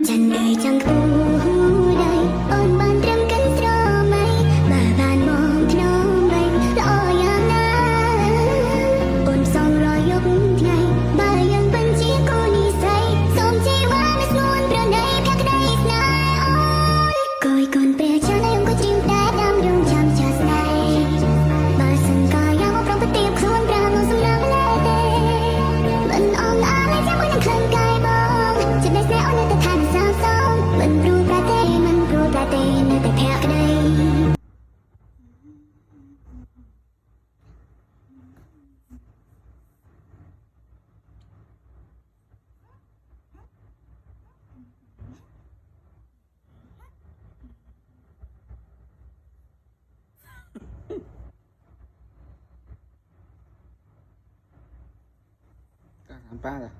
จันเอ่ยจังหูใดอ่อนบานรำกันตรอไหมบ่าบานมองทนอมใบละออย่างนั้นอ่อนสองรอยยกไงบ่ายังเป็นจีโกนิสัยสมจีว่าไม่สนวนประใดเพียงใดสนายอ่อนกอยก่อนเปรียชาในองค์ก็จริงแต่ดำดงจำชาสไนบ่าสังกายามพร้อมปฏิบครวนปราโมสำนักเลเตมันอ่อนอาและจะมันยังคลั่งกายบองจะได้แสอ่อนแต่ทานสาวสองมันปรูประเตมันปรูประเตนแต่แพ้ก็ได้ก็ถามป้าล่ะ